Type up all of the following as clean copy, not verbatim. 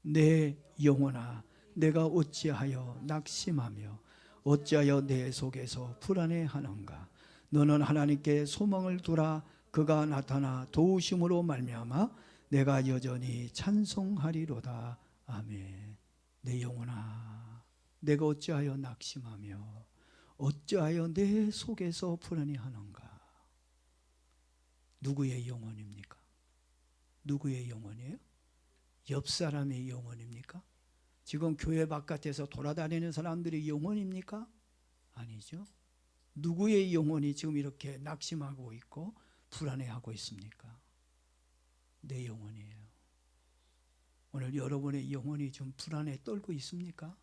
내 영혼아, 내가 어찌하여 낙심하며 어찌하여 내 속에서 불안해하는가. 너는 하나님께 소망을 두라. 그가 나타나 도우심으로 말미암아 내가 여전히 찬송하리로다. 아멘. 내 영혼아, 내가 어찌하여 낙심하며 어찌하여 내 속에서 불안해하는가. 누구의 영혼입니까? 누구의 영혼이에요? 옆 사람의 영혼입니까? 지금 교회 바깥에서 돌아다니는 사람들의 영혼입니까? 아니죠. 누구의 영혼이 지금 이렇게 낙심하고 있고 불안해하고 있습니까? 내 영혼이에요. 오늘 여러분의 영혼이 좀 불안해 떨고 있습니까?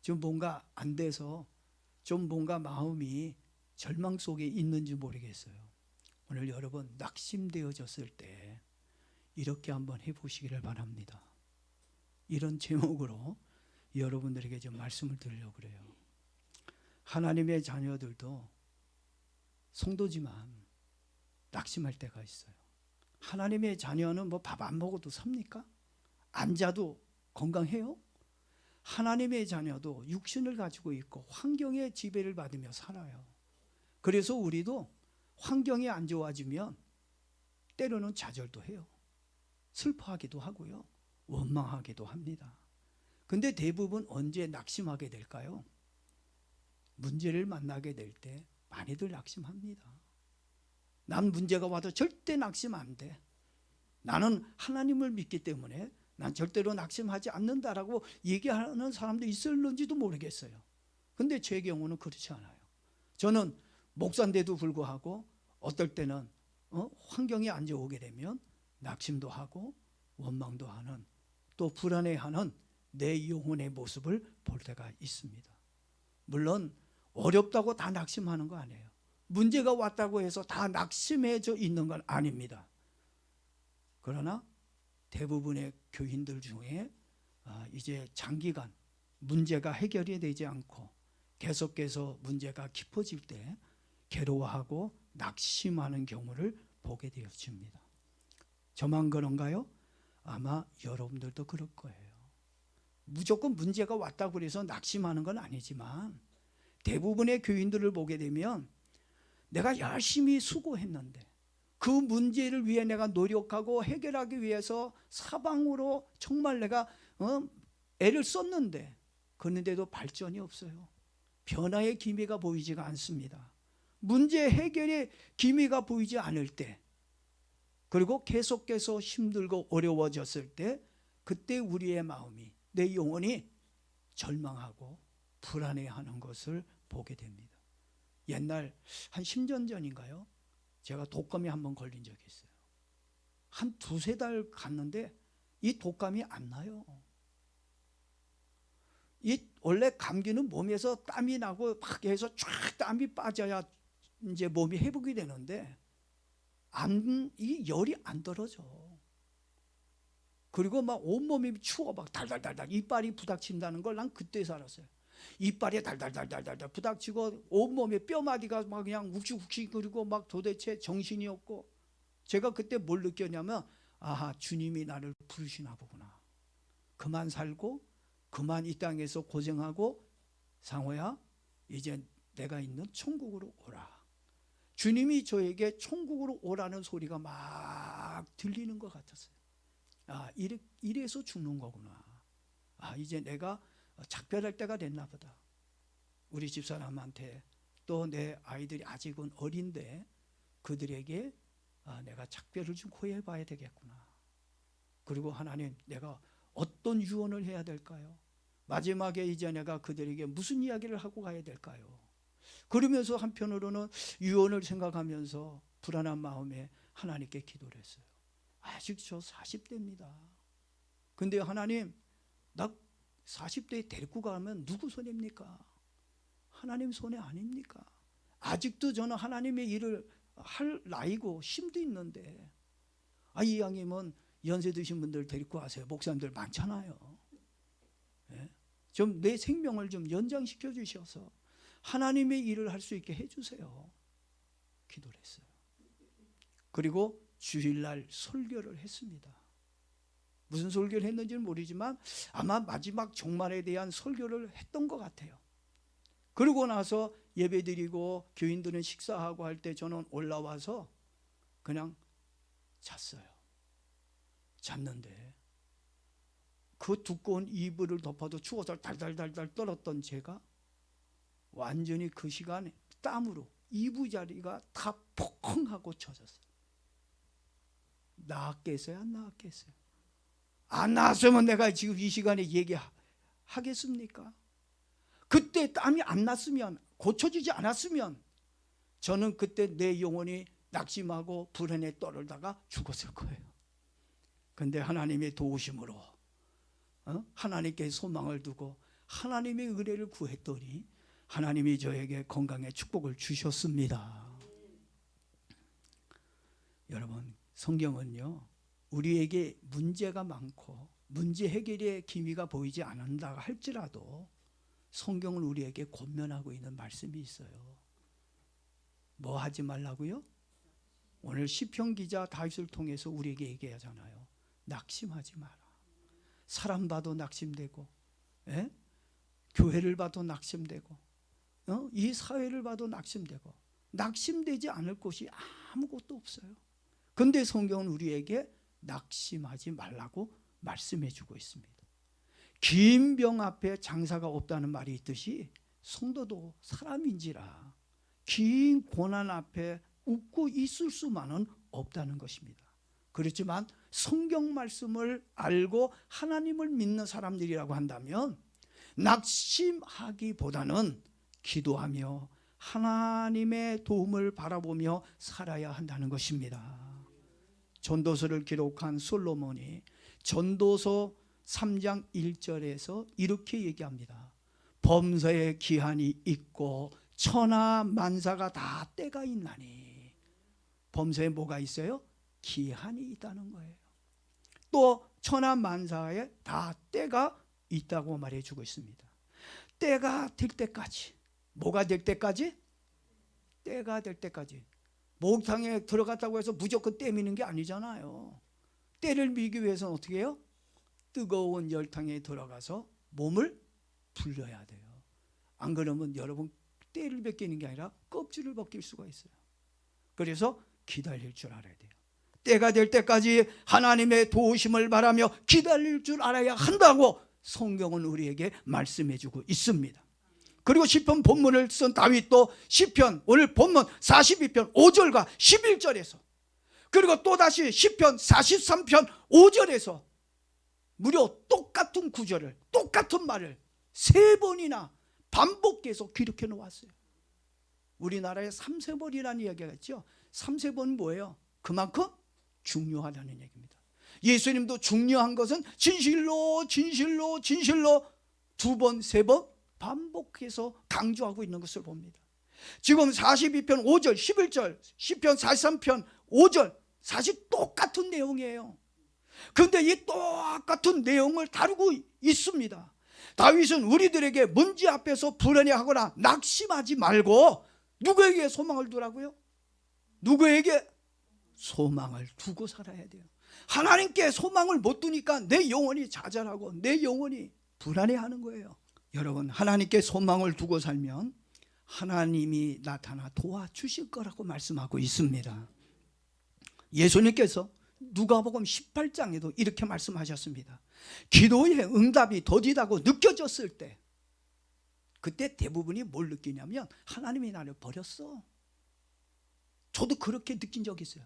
좀 뭔가 안 돼서 좀 뭔가 마음이 절망 속에 있는지 모르겠어요. 오늘 여러분 낙심되어졌을 때 이렇게 한번 해보시기를 바랍니다. 이런 제목으로 여러분들에게 좀 말씀을 드리려고 그래요. 하나님의 자녀들도 성도지만 낙심할 때가 있어요. 하나님의 자녀는 뭐 밥 안 먹어도 삽니까? 안 자도 건강해요? 하나님의 자녀도 육신을 가지고 있고 환경의 지배를 받으며 살아요. 그래서 우리도 환경이 안 좋아지면 때로는 좌절도 해요. 슬퍼하기도 하고요. 원망하기도 합니다. 근데 대부분 언제 낙심하게 될까요? 문제를 만나게 될 때 많이들 낙심합니다. 난 문제가 와도 절대 낙심 안 돼. 나는 하나님을 믿기 때문에 난 절대로 낙심하지 않는다라고 얘기하는 사람도 있을는지도 모르겠어요. 근데 제 경우는 그렇지 않아요. 저는 목사인데도 불구하고 어떨 때는 환경이 안 좋게 되면 낙심도 하고 원망도 하는, 또 불안해하는 내 영혼의 모습을 볼 때가 있습니다. 물론 어렵다고 다 낙심하는 거 아니에요. 문제가 왔다고 해서 다 낙심해져 있는 건 아닙니다. 그러나 대부분의 교인들 중에 이제 장기간 문제가 해결이 되지 않고 계속해서 문제가 깊어질 때 괴로워하고 낙심하는 경우를 보게 되어집니다. 저만 그런가요? 아마 여러분들도 그럴 거예요. 무조건 문제가 왔다고 해서 낙심하는 건 아니지만 대부분의 교인들을 보게 되면 내가 열심히 수고했는데 그 문제를 위해 내가 노력하고 해결하기 위해서 사방으로 정말 내가 애를 썼는데 그런데도 발전이 없어요. 변화의 기미가 보이지가 않습니다. 문제 해결의 기미가 보이지 않을 때, 그리고 계속해서 힘들고 어려워졌을 때, 그때 우리의 마음이, 내 영혼이 절망하고 불안해하는 것을 보게 됩니다. 옛날 한 10년 전인가요? 제가 독감에 한번 걸린 적이 있어요. 한 두세 달 갔는데 이 독감이 안 나요. 이 원래 감기는 몸에서 땀이 나고 막 해서 쫙 땀이 빠져야 이제 몸이 회복이 되는데 이 열이 안 떨어져. 그리고 막 온몸이 추워, 막 달달달달 이빨이 부닥친다는 걸 난 그때 알았어요. 이빨이 달달달달달 부닥치고 온몸에 뼈마디가 막 그냥 욱신욱신, 그리고 막 도대체 정신이 없고, 제가 그때 뭘 느꼈냐면, 아하, 주님이 나를 부르시나 보구나. 그만 살고 그만 이 땅에서 고생하고 상호야, 이제 내가 있는 천국으로 오라. 주님이 저에게 천국으로 오라는 소리가 막 들리는 것 같았어요. 아, 이래서 죽는 거구나. 아, 이제 내가 작별할 때가 됐나 보다. 우리 집사람한테, 또 내 아이들이 아직은 어린데 그들에게 내가 작별을 좀 고해 봐야 되겠구나. 그리고 하나님, 내가 어떤 유언을 해야 될까요? 마지막에 이제 내가 그들에게 무슨 이야기를 하고 가야 될까요? 그러면서 한편으로는 유언을 생각하면서 불안한 마음에 하나님께 기도를 했어요. 아직 저 40대입니다. 근데 하나님, 나 40대에 데리고 가면 누구 손입니까? 하나님 손에 아닙니까? 아직도 저는 하나님의 일을 할 나이고 힘도 있는데, 이왕이면 연세 드신 분들 데리고 가세요. 목사님들 많잖아요. 예? 좀 내 생명을 좀 연장시켜 주셔서 하나님의 일을 할 수 있게 해주세요. 기도를 했어요. 그리고 주일날 설교를 했습니다. 무슨 설교를 했는지는 모르지만 아마 마지막 종말에 대한 설교를 했던 것 같아요. 그러고 나서 예배드리고 교인들은 식사하고 할 때 저는 올라와서 그냥 잤어요. 잤는데 그 두꺼운 이불을 덮어도 추워서 달달달달 떨었던 제가 완전히 그 시간에 땀으로 이부자리가 다 펑하고 젖었어요. 나았겠어요? 안 나았겠어요? 안 나왔으면 내가 지금 이 시간에 얘기하겠습니까? 그때 땀이 안 났으면, 고쳐지지 않았으면 저는 그때 내 영혼이 낙심하고 불안에 떨다가 죽었을 거예요. 근데 하나님의 도우심으로 하나님께 소망을 두고 하나님의 은혜를 구했더니 하나님이 저에게 건강의 축복을 주셨습니다. 여러분, 성경은요, 우리에게 문제가 많고 문제 해결의 기미가 보이지 않는다 할지라도 성경은 우리에게 권면하고 있는 말씀이 있어요. 뭐 하지 말라고요? 오늘 시편 기자 다윗을 통해서 우리에게 얘기하잖아요. 낙심하지 마라. 사람 봐도 낙심되고, 교회를 봐도 낙심되고, 이 사회를 봐도 낙심되고, 낙심되지 않을 곳이 아무것도 없어요. 근데 성경은 우리에게 낙심하지 말라고 말씀해 주고 있습니다. 긴 병 앞에 장사가 없다는 말이 있듯이 성도도 사람인지라 긴 고난 앞에 웃고 있을 수만은 없다는 것입니다. 그렇지만 성경 말씀을 알고 하나님을 믿는 사람들이라고 한다면 낙심하기보다는 기도하며 하나님의 도움을 바라보며 살아야 한다는 것입니다. 전도서를 기록한 솔로몬이 전도서 3장 1절에서 이렇게 얘기합니다. 범사에 기한이 있고 천하 만사가 다 때가 있나니. 범사에 뭐가 있어요? 기한이 있다는 거예요. 또 천하 만사에 다 때가 있다고 말해주고 있습니다. 때가 될 때까지. 뭐가 될 때까지? 때가 될 때까지. 목욕탕에 들어갔다고 해서 무조건 때 미는 게 아니잖아요. 때를 미기 위해서는 어떻게 해요? 뜨거운 열탕에 들어가서 몸을 불려야 돼요. 안 그러면 여러분 때를 벗기는 게 아니라 껍질을 벗길 수가 있어요. 그래서 기다릴 줄 알아야 돼요. 때가 될 때까지 하나님의 도우심을 바라며 기다릴 줄 알아야 한다고 성경은 우리에게 말씀해 주고 있습니다. 그리고 시편 본문을 쓴 다윗도 시편 오늘 본문 42편 5절과 11절에서 그리고 또다시 시편 43편 5절에서 무려 똑같은 구절을 똑같은 말을 3번이나 반복해서 기록해 놓았어요. 우리나라에 3세번이라는 이야기가 있죠. 3세번은 뭐예요? 그만큼 중요하다는 얘기입니다. 예수님도 중요한 것은 진실로 진실로 진실로 2번 3번 반복해서 강조하고 있는 것을 봅니다. 지금 42편 5절 11절 시편 43편 5절 사실 똑같은 내용이에요. 그런데 이 똑같은 내용을 다루고 있습니다. 다윗은 우리들에게 문제 앞에서 불안해하거나 낙심하지 말고 누구에게 소망을 두라고요? 누구에게? 소망을 두고 살아야 돼요. 하나님께 소망을 못 두니까 내 영혼이 좌절하고 내 영혼이 불안해하는 거예요. 여러분, 하나님께 소망을 두고 살면 하나님이 나타나 도와주실 거라고 말씀하고 있습니다. 예수님께서 누가복음 18장에도 이렇게 말씀하셨습니다. 기도의 응답이 더디다고 느껴졌을 때 그때 대부분이 뭘 느끼냐면 하나님이 나를 버렸어. 저도 그렇게 느낀 적이 있어요.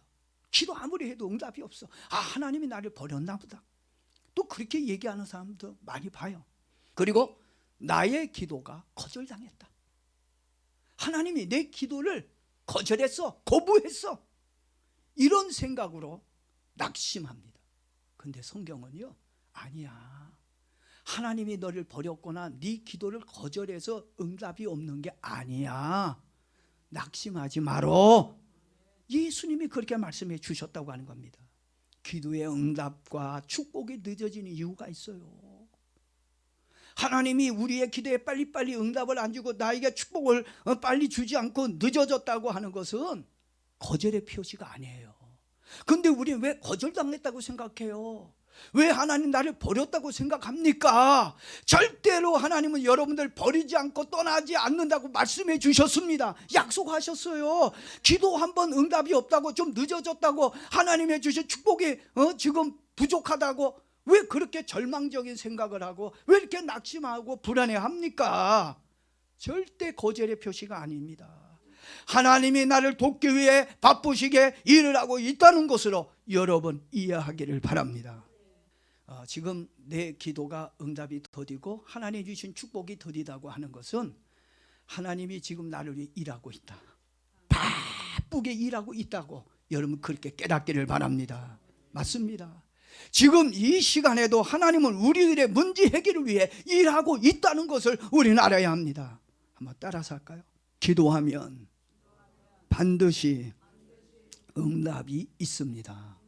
기도 아무리 해도 응답이 없어. 아, 하나님이 나를 버렸나 보다. 또 그렇게 얘기하는 사람도 많이 봐요. 그리고 나의 기도가 거절당했다. 하나님이 내 기도를 거절했어. 거부했어. 이런 생각으로 낙심합니다. 근데 성경은요, 아니야. 하나님이 너를 버렸거나 네 기도를 거절해서 응답이 없는 게 아니야. 낙심하지 말어. 예수님이 그렇게 말씀해 주셨다고 하는 겁니다. 기도의 응답과 축복이 늦어지는 이유가 있어요. 하나님이 우리의 기도에 빨리빨리 응답을 안 주고 나에게 축복을 빨리 주지 않고 늦어졌다고 하는 것은 거절의 표시가 아니에요. 근데 우리는 왜 거절당했다고 생각해요? 왜 하나님 나를 버렸다고 생각합니까? 절대로 하나님은 여러분들 버리지 않고 떠나지 않는다고 말씀해 주셨습니다. 약속하셨어요. 기도 한번 응답이 없다고, 좀 늦어졌다고, 하나님의 주신 축복이 지금 부족하다고 왜 그렇게 절망적인 생각을 하고 왜 이렇게 낙심하고 불안해합니까? 절대 거절의 표시가 아닙니다. 하나님이 나를 돕기 위해 바쁘시게 일을 하고 있다는 것으로 여러분 이해하기를 바랍니다. 지금 내 기도가 응답이 더디고 하나님 주신 축복이 더디다고 하는 것은 하나님이 지금 나를 위해 일하고 있다, 바쁘게 일하고 있다고 여러분 그렇게 깨닫기를 바랍니다. 맞습니다. 지금 이 시간에도 하나님은 우리들의 문제 해결을 위해 일하고 있다는 것을 우리는 알아야 합니다. 한번 따라서 할까요? 기도하면 반드시 응답이 있습니다.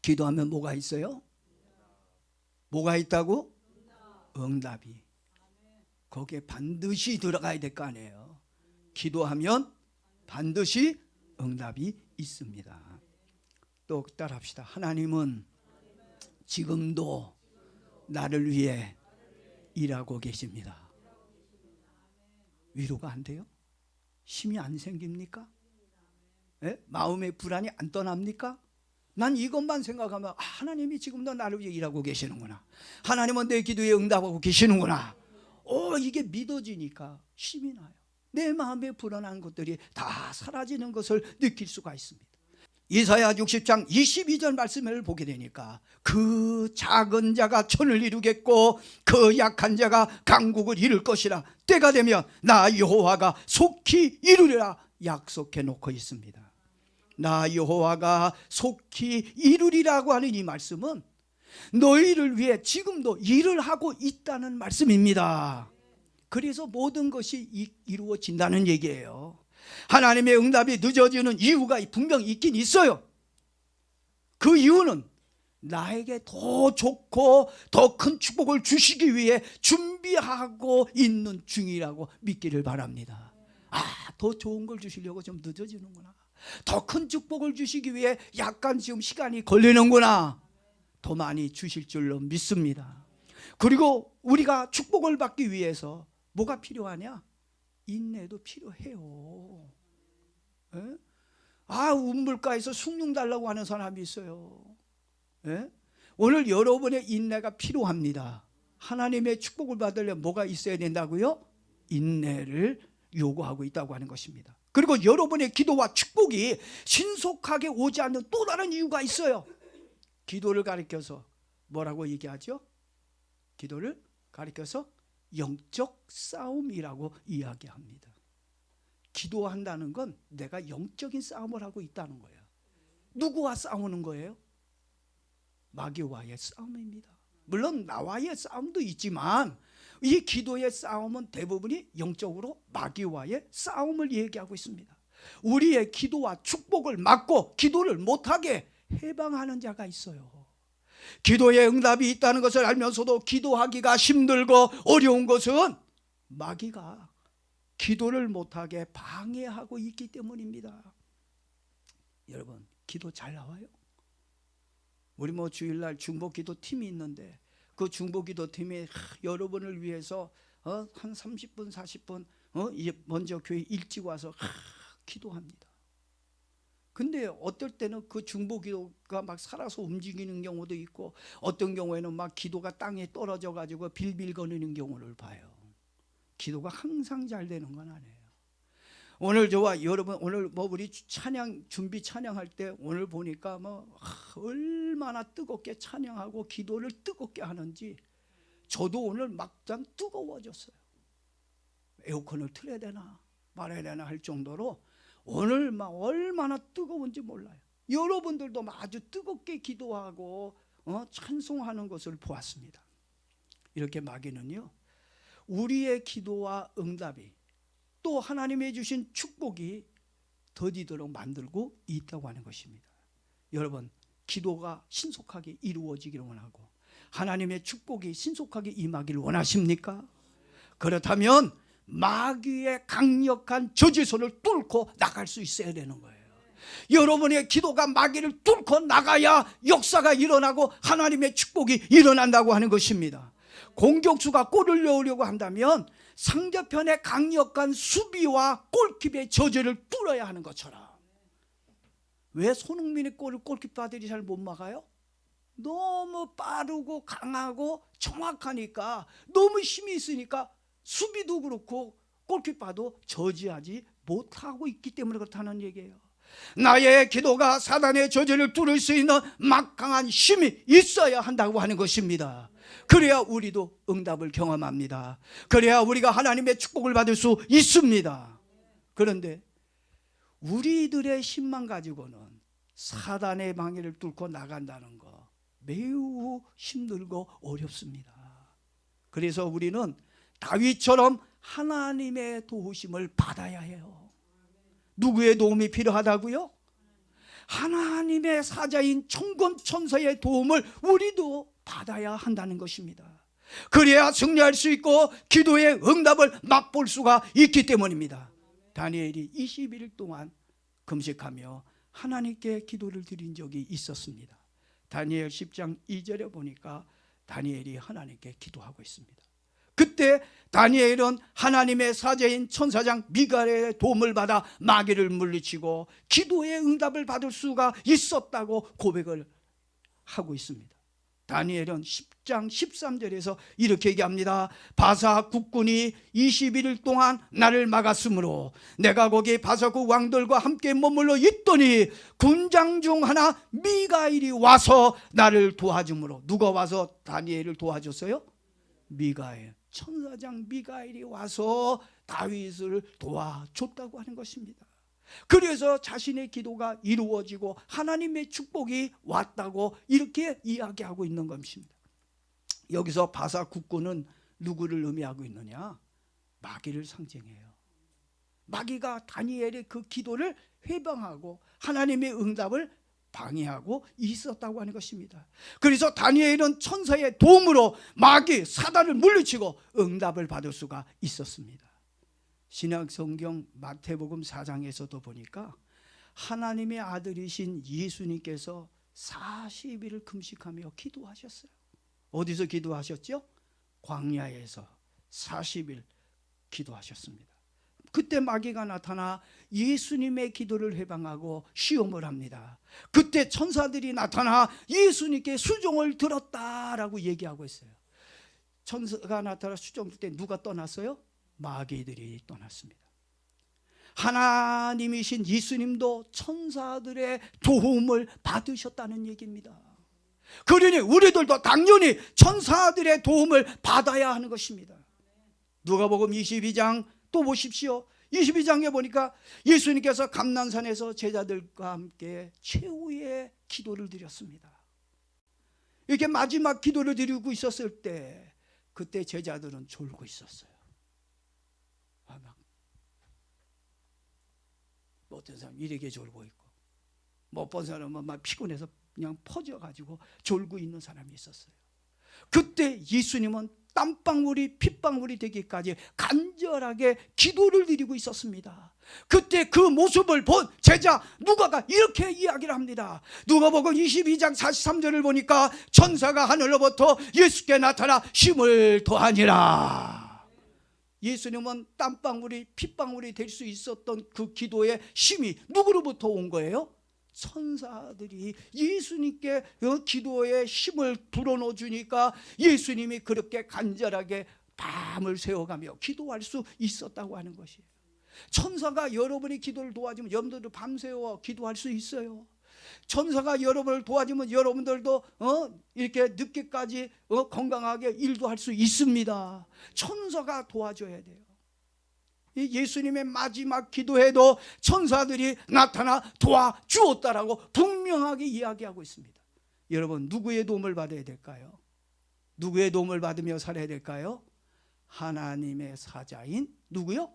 기도하면 뭐가 있어요? 뭐가 있다고? 응답이. 거기에 반드시 들어가야 될 거 아니에요. 기도하면 반드시 응답이 있습니다. 또 따라합시다. 하나님은 지금도 나를 위해 일하고 계십니다. 위로가 안 돼요? 힘이 안 생깁니까? 예? 마음의 불안이 안 떠납니까? 난 이것만 생각하면 하나님이 지금도 나를 위해 일하고 계시는구나, 하나님은 내 기도에 응답하고 계시는구나, 이게 믿어지니까 힘이 나요. 내 마음에 불안한 것들이 다 사라지는 것을 느낄 수가 있습니다. 이사야 60장 22절 말씀을 보게 되니까 그 작은 자가 천을 이루겠고 그 약한 자가 강국을 이룰 것이라, 때가 되면 나 여호와가 속히 이루리라 약속해 놓고 있습니다. 나 여호와가 속히 이루리라고 하는 이 말씀은 너희를 위해 지금도 일을 하고 있다는 말씀입니다. 그래서 모든 것이 이루어진다는 얘기예요. 하나님의 응답이 늦어지는 이유가 분명히 있긴 있어요. 그 이유는 나에게 더 좋고 더 큰 축복을 주시기 위해 준비하고 있는 중이라고 믿기를 바랍니다. 더 좋은 걸 주시려고 좀 늦어지는구나, 더 큰 축복을 주시기 위해 약간 지금 시간이 걸리는구나, 더 많이 주실 줄로 믿습니다. 그리고 우리가 축복을 받기 위해서 뭐가 필요하냐? 인내도 필요해요. 예? 운물가에서 숭늉 달라고 하는 사람이 있어요. 예? 오늘 여러분의 인내가 필요합니다. 하나님의 축복을 받으려면 뭐가 있어야 된다고요? 인내를 요구하고 있다고 하는 것입니다. 그리고 여러분의 기도와 축복이 신속하게 오지 않는 또 다른 이유가 있어요. 기도를 가리켜서 뭐라고 얘기하죠? 기도를 가리켜서 영적 싸움이라고 이야기합니다. 기도한다는 건 내가 영적인 싸움을 하고 있다는 거예요. 누구와 싸우는 거예요? 마귀와의 싸움입니다. 물론 나와의 싸움도 있지만 이 기도의 싸움은 대부분이 영적으로 마귀와의 싸움을 얘기하고 있습니다. 우리의 기도와 축복을 막고 기도를 못하게 해방하는 자가 있어요. 기도에 응답이 있다는 것을 알면서도 기도하기가 힘들고 어려운 것은 마귀가 기도를 못하게 방해하고 있기 때문입니다. 여러분, 기도 잘 나와요? 우리 주일날 중보기도 팀이 있는데 그 중보기도 팀이 여러분을 위해서 한 30분 40분 먼저 교회 일찍 와서 기도합니다. 근데 어떨 때는 그 중보기도가 막 살아서 움직이는 경우도 있고 어떤 경우에는 막 기도가 땅에 떨어져 가지고 빌빌거리는 경우를 봐요. 기도가 항상 잘 되는 건 아니에요. 오늘 저와 여러분 오늘 우리 찬양 준비 찬양할 때 오늘 보니까 얼마나 뜨겁게 찬양하고 기도를 뜨겁게 하는지 저도 오늘 막상 뜨거워졌어요. 에어컨을 틀어야 되나 말아야 되나 할 정도로 오늘 얼마나 뜨거운지 몰라요. 여러분들도 아주 뜨겁게 기도하고 찬송하는 것을 보았습니다. 이렇게 마귀는요, 우리의 기도와 응답이 또 하나님이 주신 축복이 더디도록 만들고 있다고 하는 것입니다. 여러분, 기도가 신속하게 이루어지기를 원하고 하나님의 축복이 신속하게 임하기를 원하십니까? 그렇다면 마귀의 강력한 저주선을 뚫고 나갈 수 있어야 되는 거예요. 여러분의 기도가 마귀를 뚫고 나가야 역사가 일어나고 하나님의 축복이 일어난다고 하는 것입니다. 공격수가 골을 넣으려고 한다면 상대편의 강력한 수비와 골키퍼의 저지를 뚫어야 하는 것처럼. 왜 손흥민의 골을 골키퍼들이 잘 못 막아요? 너무 빠르고 강하고 정확하니까, 너무 힘이 있으니까 수비도 그렇고 골키퍼도 저지하지 못하고 있기 때문에 그렇다는 얘기예요. 나의 기도가 사단의 저지를 뚫을 수 있는 막강한 힘이 있어야 한다고 하는 것입니다. 그래야 우리도 응답을 경험합니다. 그래야 우리가 하나님의 축복을 받을 수 있습니다. 그런데 우리들의 힘만 가지고는 사단의 방해를 뚫고 나간다는 거 매우 힘들고 어렵습니다. 그래서 우리는 다윗처럼 하나님의 도우심을 받아야 해요. 누구의 도움이 필요하다고요? 하나님의 사자인 천군천사의 도움을 우리도 받아야 한다는 것입니다. 그래야 승리할 수 있고 기도의 응답을 맛볼 수가 있기 때문입니다. 다니엘이 21일 동안 금식하며 하나님께 기도를 드린 적이 있었습니다. 다니엘 10장 2절에 보니까 다니엘이 하나님께 기도하고 있습니다. 그때 다니엘은 하나님의 사자인 천사장 미가엘의 도움을 받아 마귀를 물리치고 기도의 응답을 받을 수가 있었다고 고백을 하고 있습니다. 다니엘은 10장 13절에서 이렇게 얘기합니다. 바사 국군이 21일 동안 나를 막았으므로 내가 거기 바사국 왕들과 함께 머물러 있더니 군장 중 하나 미가엘이 와서 나를 도와주므로. 누가 와서 다니엘을 도와줬어요? 미가엘, 천사장 미가엘이 와서 다윗을 도와줬다고 하는 것입니다. 그래서 자신의 기도가 이루어지고 하나님의 축복이 왔다고 이렇게 이야기하고 있는 것입니다. 여기서 바사 국군은 누구를 의미하고 있느냐? 마귀를 상징해요. 마귀가 다니엘의 그 기도를 회방하고 하나님의 응답을 방해하고 있었다고 하는 것입니다. 그래서 다니엘은 천사의 도움으로 마귀 사단을 물리치고 응답을 받을 수가 있었습니다. 신약성경 마태복음 4장에서도 보니까 하나님의 아들이신 예수님께서 40일을 금식하며 기도하셨어요. 어디서 기도하셨죠? 광야에서 40일 기도하셨습니다. 그때 마귀가 나타나 예수님의 기도를 해방하고 시험을 합니다. 그때 천사들이 나타나 예수님께 수종을 들었다라고 얘기하고 있어요. 천사가 나타나 수종 들 때 누가 떠났어요? 마귀들이 떠났습니다. 하나님이신 예수님도 천사들의 도움을 받으셨다는 얘기입니다. 그러니 우리들도 당연히 천사들의 도움을 받아야 하는 것입니다. 누가복음 22장 또 보십시오. 22장에 보니까 예수님께서 감난산에서 제자들과 함께 최후의 기도를 드렸습니다. 이렇게 마지막 기도를 드리고 있었을 때 그때 제자들은 졸고 있었어요. 어떤 사람은 이렇게 졸고 있고, 못 본 사람은 막 피곤해서 그냥 퍼져가지고 졸고 있는 사람이 있었어요. 그때 예수님은 땀방울이 핏방울이 되기까지 간절하게 기도를 드리고 있었습니다. 그때 그 모습을 본 제자 누가가 이렇게 이야기를 합니다. 누가복음 22장 43절을 보니까 천사가 하늘로부터 예수께 나타나 힘을 더하니라. 예수님은 땀방울이 핏방울이 될 수 있었던 그 기도의 힘이 누구로부터 온 거예요? 천사들이 예수님께 그 기도의 힘을 불어넣어 주니까 예수님이 그렇게 간절하게 밤을 새워가며 기도할 수 있었다고 하는 것이에요. 천사가 여러분의 기도를 도와주면 여러분들도 밤새워 기도할 수 있어요. 천사가 여러분을 도와주면 여러분들도 이렇게 늦게까지 건강하게 일도 할 수 있습니다. 천사가 도와줘야 돼요. 이 예수님의 마지막 기도에도 천사들이 나타나 도와주었다라고 분명하게 이야기하고 있습니다. 여러분 누구의 도움을 받아야 될까요? 누구의 도움을 받으며 살아야 될까요? 하나님의 사자인 누구요?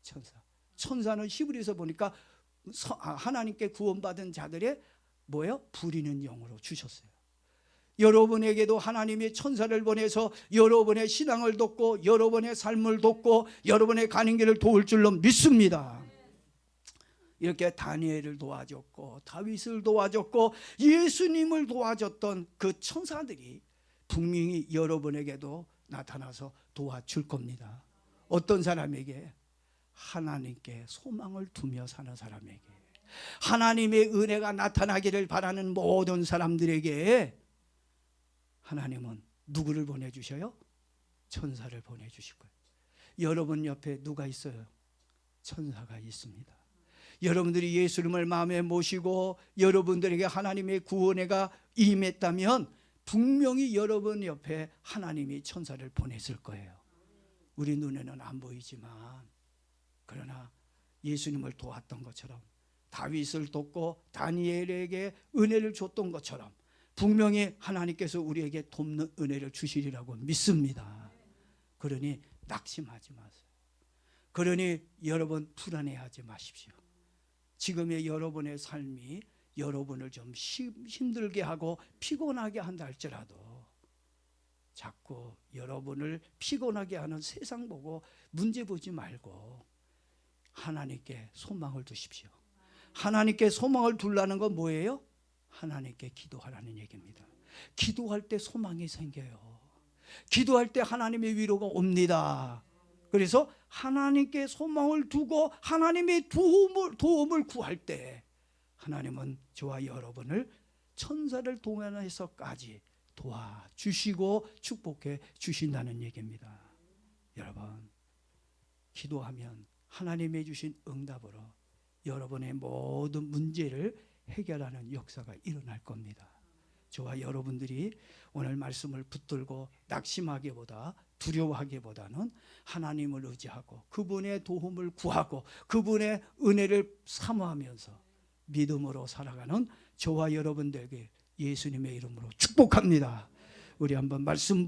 천사. 천사는 히브리서 보니까 하나님께 구원받은 자들의 뭐예요? 부리는 영으로 주셨어요. 여러분에게도 하나님이 천사를 보내서 여러분의 신앙을 돕고 여러분의 삶을 돕고 여러분의 가는 길을 도울 줄로 믿습니다. 이렇게 다니엘을 도와줬고 다윗을 도와줬고 예수님을 도와줬던 그 천사들이 분명히 여러분에게도 나타나서 도와줄 겁니다. 어떤 사람에게? 하나님께 소망을 두며 사는 사람에게, 하나님의 은혜가 나타나기를 바라는 모든 사람들에게 하나님은 누구를 보내주셔요? 천사를 보내주실 거예요. 여러분 옆에 누가 있어요? 천사가 있습니다. 여러분들이 예수님을 마음에 모시고 여러분들에게 하나님의 구원회가 임했다면 분명히 여러분 옆에 하나님이 천사를 보냈을 거예요. 우리 눈에는 안 보이지만, 그러나 예수님을 도왔던 것처럼, 다윗을 돕고 다니엘에게 은혜를 줬던 것처럼 분명히 하나님께서 우리에게 돕는 은혜를 주시리라고 믿습니다. 그러니 낙심하지 마세요. 그러니 여러분 불안해하지 마십시오. 지금의 여러분의 삶이 여러분을 좀 힘들게 하고 피곤하게 한다 할지라도 자꾸 여러분을 피곤하게 하는 세상 보고 문제 보지 말고 하나님께 소망을 두십시오. 하나님께 소망을 두려는 건 뭐예요? 하나님께 기도하라는 얘기입니다. 기도할 때 소망이 생겨요. 기도할 때 하나님의 위로가 옵니다. 그래서 하나님께 소망을 두고 하나님의 도움을 구할 때 하나님은 저와 여러분을 천사를 동원해서까지 도와주시고 축복해 주신다는 얘기입니다. 여러분, 기도하면 하나님이 주신 응답으로 여러분의 모든 문제를 해결하는 역사가 일어날 겁니다. 저와 여러분들이 오늘 말씀을 붙들고 낙심하기보다 두려워하기보다는 하나님을 의지하고 그분의 도움을 구하고 그분의 은혜를 사모하면서 믿음으로 살아가는 저와 여러분들에게 예수님의 이름으로 축복합니다. 우리 한번 말씀